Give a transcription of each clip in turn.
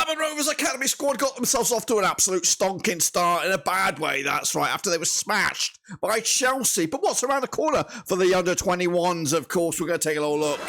Blackburn Rovers Academy squad got themselves off to an absolute stonking start in a bad way, that's right, after they were smashed by Chelsea. But what's around the corner for the under-21s, of course? We're going to take a little look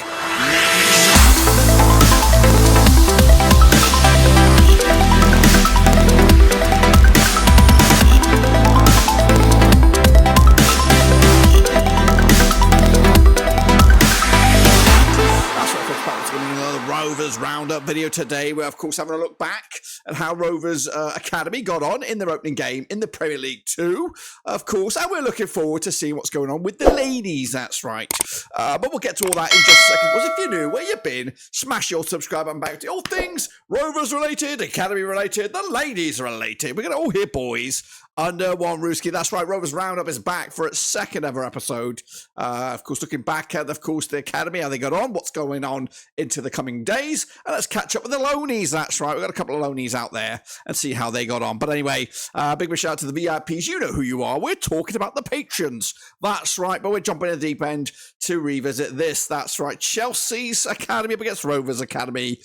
Rovers Roundup video today. We're, of course, having a look back at how Rovers Academy got on in their opening game in the Premier League 2, of course, and we're looking forward to seeing what's going on with the ladies, that's right. But we'll get to all that in just a second, because if you're new, where you've been, smash your subscribe button back to all things Rovers related, Academy related, the ladies related. We're going to all hear boys under one Rooski. That's right, Rovers Roundup is back for its second ever episode. Of course, looking back at, of course, the Academy, how they got on, what's going on into the coming days, and let's catch up with the loanies. That's right, we've got a couple of loanies out there and see how they got on. But anyway, big shout out to the VIPs. You know who you are. We're talking about the patrons. That's right, but we're jumping in the deep end to revisit this. That's right, Chelsea's Academy up against Rovers Academy.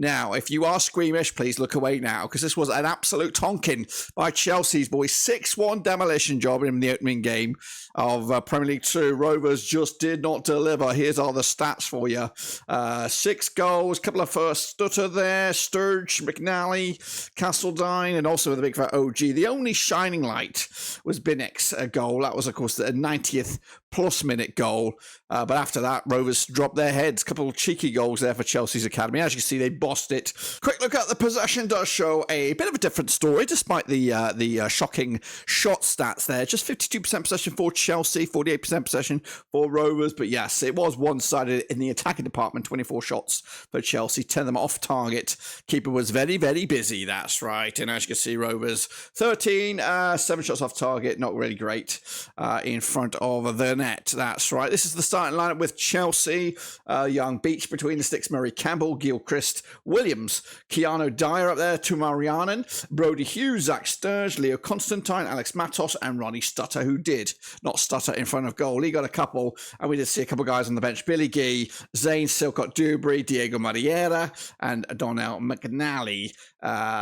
Now, if you are squeamish, please look away now, because this was an absolute tonking by Chelsea's boys. 6-1 demolition job in the opening game of Premier League 2. Rovers just did not deliver. Here's all the stats for you. 6 goals, couple of first stutter there. Sturge, McNally, Castledine, and also the big fat OG. The only shining light was Binnick's goal. That was, of course, the 90th plus minute goal. But after that, Rovers dropped their heads. A couple of cheeky goals there for Chelsea's Academy. As you can see, they bossed it. Quick look at the possession does show a bit of a different story, despite the shocking shot stats there. Just 52% possession for Chelsea, 48% possession for Rovers. But yes, it was one-sided in the attacking department. 24 shots for Chelsea, 10 of them off target. Keeper was very, very busy. That's right. And as you can see, Rovers 13, 7 shots off target. Not really great in front of the net. That's right. This is the starting lineup with Chelsea. Young Beach between the sticks. Murray Campbell, Gilchrist, Williams, Keanu Dyer up there, Tumarianen, Brody Hughes, Zach Sturge, Leo Constantine, Alex Matos, and Ronnie Stutter, who did not stutter in front of goal. He got a couple, and we did see a couple guys on the bench. Billy Gee, Zane Silcott Dewberry, Diego Mariera, and Donnell McNally.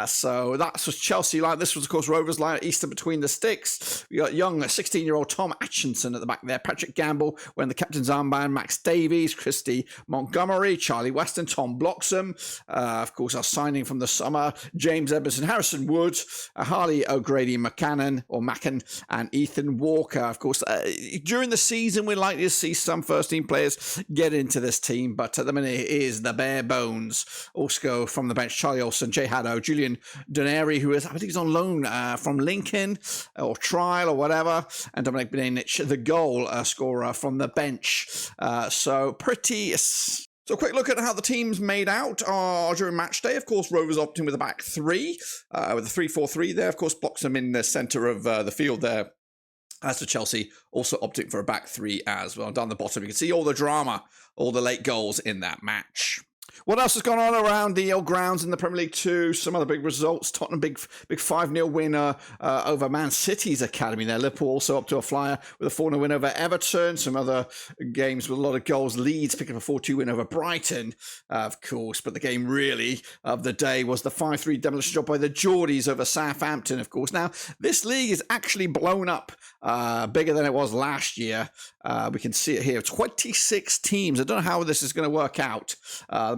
So that's was Chelsea line. This was, of course, Rovers line, Eastern between the sticks. We got young 16-year-old Tom Atchinson at the back there, Patrick Gamble wearing the captain's armband, Max Davies, Christy Montgomery, Charlie Weston, Tom Bloxham, of course, our signing from the summer, James Edmondson, Harrison Wood, Harley O'Grady Maccan, and Ethan Walker. Of course, during the season, we're likely to see some first-team players get into this team, but at the minute, it is the bare bones. Also from the bench, Charlie Olsen, Jay Haddo, Julian Doneri, who is, I think he's on loan from Lincoln, or trial, or whatever, and Dominic Beninic, the goal scorer from the bench. So a quick look at how the teams made out during match day. Of course, Rovers opting with a back three, with a 3-4-3 there. Of course, Bloxham in the centre of the field there. As for Chelsea, also opting for a back three as well. Down the bottom, you can see all the drama, all the late goals in that match. What else has gone on around the old grounds in the Premier League 2? Some other big results. Tottenham, big 5-0 winner over Man City's Academy there. Liverpool also up to a flyer with a 4-0 win over Everton. Some other games with a lot of goals. Leeds picking up a 4-2 win over Brighton, of course. But the game really of the day was the 5-3 demolition job by the Geordies over Southampton, of course. Now, this league is actually blown up bigger than it was last year. We can see it here. 26 teams. I don't know how this is going to work out.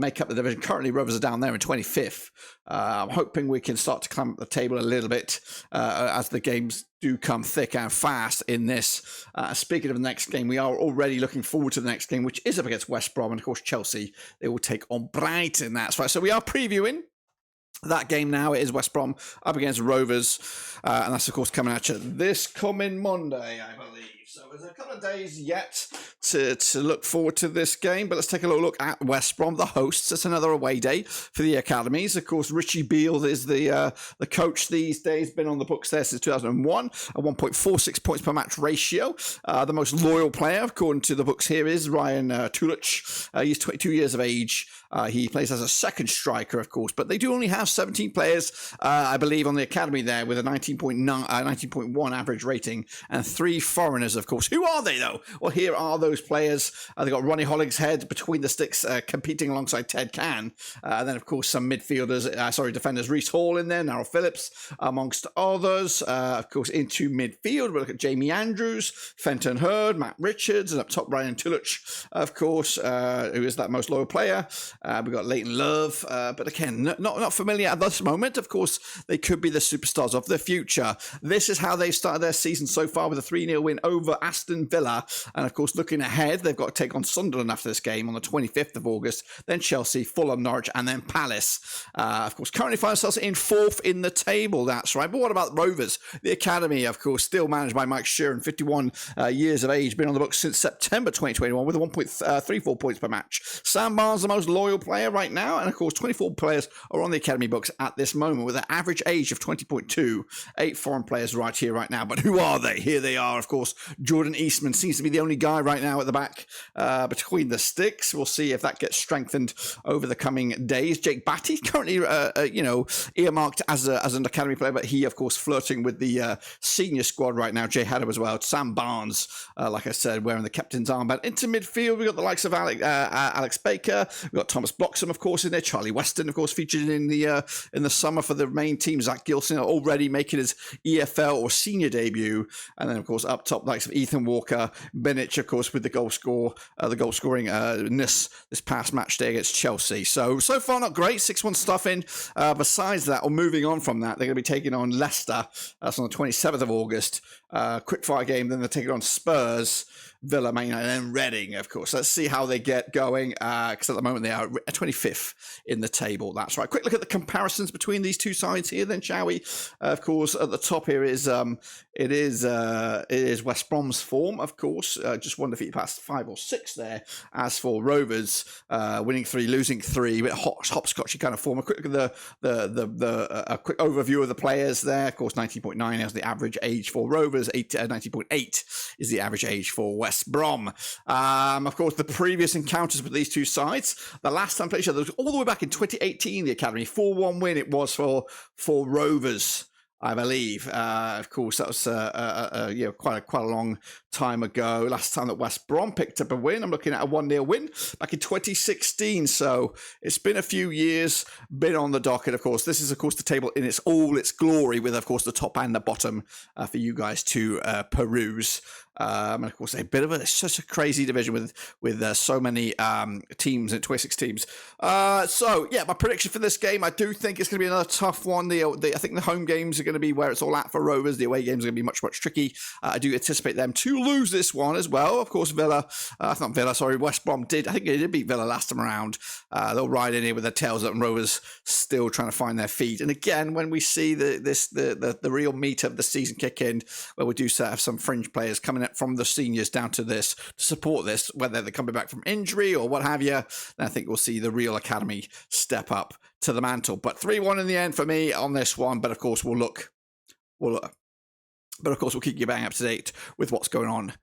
Make up the division. Currently, Rovers are down there in 25th. I'm hoping we can start to climb up the table a little bit as the games do come thick and fast in this. Speaking of the next game, we are already looking forward to the next game, which is up against West Brom. And, of course, Chelsea, they will take on Brighton. That's right. So we are previewing that game now. It is West Brom up against Rovers. And that's, of course, coming at you this coming Monday, I believe. So there's a couple of days yet to look forward to this game, but let's take a little look at West Brom, the hosts. It's another away day for the academies. Of course, Richie Beale is the coach these days, been on the books there since 2001, a 1.46 points per match ratio. The most loyal player, according to the books here, is Ryan Tulich. He's 22 years of age. He plays as a second striker, of course, but they do only have 17 players, I believe, on the academy there with a 19.1 average rating and 3 foreigners of course. Who are they, though? Well, here are those players. They've got Ronnie Hollingshead between the sticks, competing alongside Ted Can. And then, of course, some defenders, Reece Hall in there, Narrow Phillips, amongst others. Of course, into midfield, we look at Jamie Andrews, Fenton Hurd, Matt Richards, and up top, Ryan Tulich, of course, who is that most loyal player. We've got Leighton Love, but again, not familiar at this moment. Of course, they could be the superstars of the future. This is how they've started their season so far, with a 3-0 win over Aston Villa. And of course, looking ahead, they've got to take on Sunderland after this game on the 25th of August, then Chelsea, Fulham, Norwich, and then Palace. Of course, currently find themselves in 4th in the table, that's right. But what about Rovers? The academy, of course, still managed by Mike Sheeran, 51 years of age, been on the books since September 2021 with a 1.34 points per match. Sam Barnes, the most loyal player right now, and of course 24 players are on the academy books at this moment with an average age of 20.2. 8 foreign players right here, right now. But who are they? Here they are, of course. Jordan Eastman seems to be the only guy right now at the back between the sticks. We'll see if that gets strengthened over the coming days. Jake Batty, currently earmarked as an academy player, but he, of course, flirting with the senior squad right now. Jay Hatter as well. Sam Barnes, like I said, wearing the captain's armband. Into midfield, we've got the likes of Alex Baker. We've got Thomas Bloxham, of course, in there. Charlie Weston, of course, featured in the summer for the main team. Zach Gilson already making his EFL or senior debut. And then, of course, up top, likes of Ethan Walker, Bennett, of course, with the goal scoring this past match day against Chelsea. So far, not great. 6-1 stuffing. Besides that, or moving on from that, they're going to be taking on Leicester. That's on the 27th of August. Quickfire game. Then they're taking on Spurs, Villa, Man United, and Reading, of course. Let's see how they get going, because at the moment they are 25th in the table. That's right. Quick look at the comparisons between these two sides here, then, shall we? Of course, at the top here is it is West Brom's form, of course. Just one defeat past 5 or 6 there. As for Rovers, winning 3, losing 3, a bit hopscotchy kind of form. A quick look at a quick overview of the players there. Of course, 19.9 is the average age for Rovers. 19.8 is the average age for West Brom. Of course, the previous encounters with these two sides, the last time played each other was all the way back in 2018. The academy 4-1 win. It was for Rovers, I believe. Of course, that was quite a long time ago. Last time that West Brom picked up a win, I'm looking at a 1-0 win back in 2016. So it's been a few years, been on the docket. Of course, this is of course the table in all its glory, with of course the top and the bottom for you guys to peruse. And of course, such a crazy division with so many teams and 26 teams. So yeah, my prediction for this game, I do think it's going to be another tough one. I think the home games are going to be where it's all at for Rovers. The away games are going to be much tricky. I do anticipate them to lose this one as well. Of course, West Brom did. I think they did beat Villa last time around. They'll ride in here with their tails up, and Rovers still trying to find their feet. And again, when we see the real meat of the season kick in, where we do have some fringe players coming up from the seniors down to this to support this, whether they're coming back from injury or what have you, then I think we'll see the real academy step up to the mantle. But 3-1 in the end for me on this one. But of course, we'll keep you bang up to date with what's going on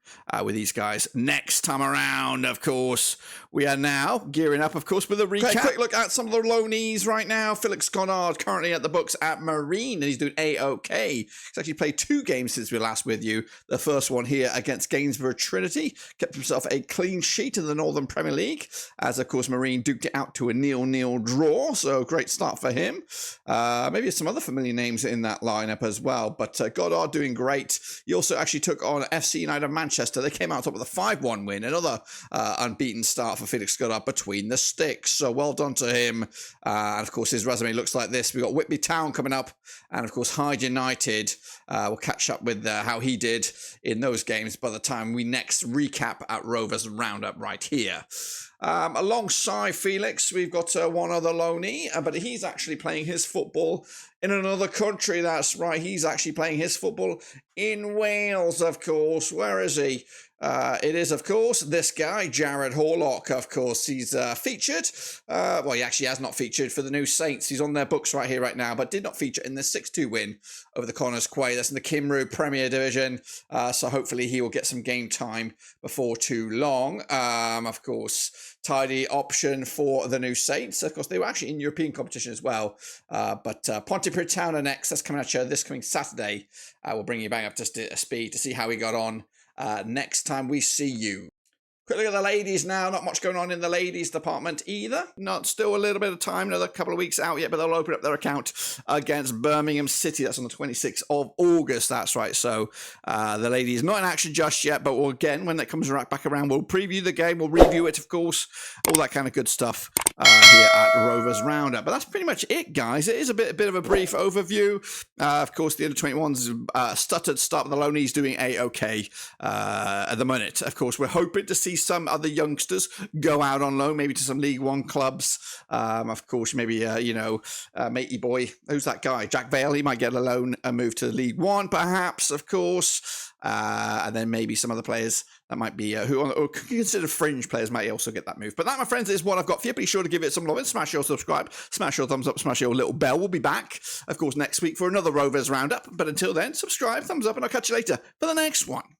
with these guys next time around. Of course, we are now gearing up, of course, with a recap. Okay, quick look at some of the loanees right now. Felix Goddard currently at the books at Marine, and he's doing A-OK. He's actually played 2 games since we were last with you. The first one here against Gainsborough Trinity. Kept himself a clean sheet in the Northern Premier League, as, of course, Marine duked it out to a 0-0 draw. So great start for him. Maybe some other familiar names in that lineup as well. But Goddard doing great. He also actually took on FC United of Manchester. They came out top with a 5-1 win. Another unbeaten start for Felix Goddard between the sticks. So well done to him. And of course, his resume looks like this. We've got Whitby Town coming up. And of course, Hyde United. We'll catch up with how he did in those games by the time we next recap at Rovers Roundup right here. Alongside Felix, we've got one other loanee, but he's actually playing his football in another country. That's right, he's actually playing his football in Wales, of course. Where is he? It is, of course, this guy, Jared Horlock. Of course, he's featured. He actually has not featured for the new Saints. He's on their books right here, right now, but did not feature in the 6-2 win over the Connors Quay. That's in the Cymru Premier Division. So hopefully he will get some game time before too long. Of course, tidy option for the new Saints. Of course, they were actually in European competition as well. But Pontypridd Town are next. That's coming at you this coming Saturday. We'll bring you back up to speed to see how he got on next time we see you. Quick look at the ladies now. Not much going on in the ladies department either. Not still a little bit of time, another couple of weeks out yet, but they'll open up their account against Birmingham City. That's on the 26th of August. That's right. So the ladies not in action just yet, but again, when that comes back around, we'll preview the game. We'll review it, of course. All that kind of good stuff here at Rovers Roundup. But that's pretty much it, guys. It is a bit of a brief overview. Of course, the under-21s stuttered start, but the Loney's doing a-okay at the minute. Of course, we're hoping to see some other youngsters go out on loan, maybe to some League One clubs. Of course, maybe, matey boy, who's that guy? Jack Vale, he might get a loan and move to League One, perhaps, of course. And then maybe some other players that might be, who consider fringe players might also get that move. But that, my friends, is what I've got for you. Be sure to give it some love and smash your subscribe, smash your thumbs up, smash your little bell. We'll be back, of course, next week for another Rovers Roundup. But until then, subscribe, thumbs up, and I'll catch you later for the next one.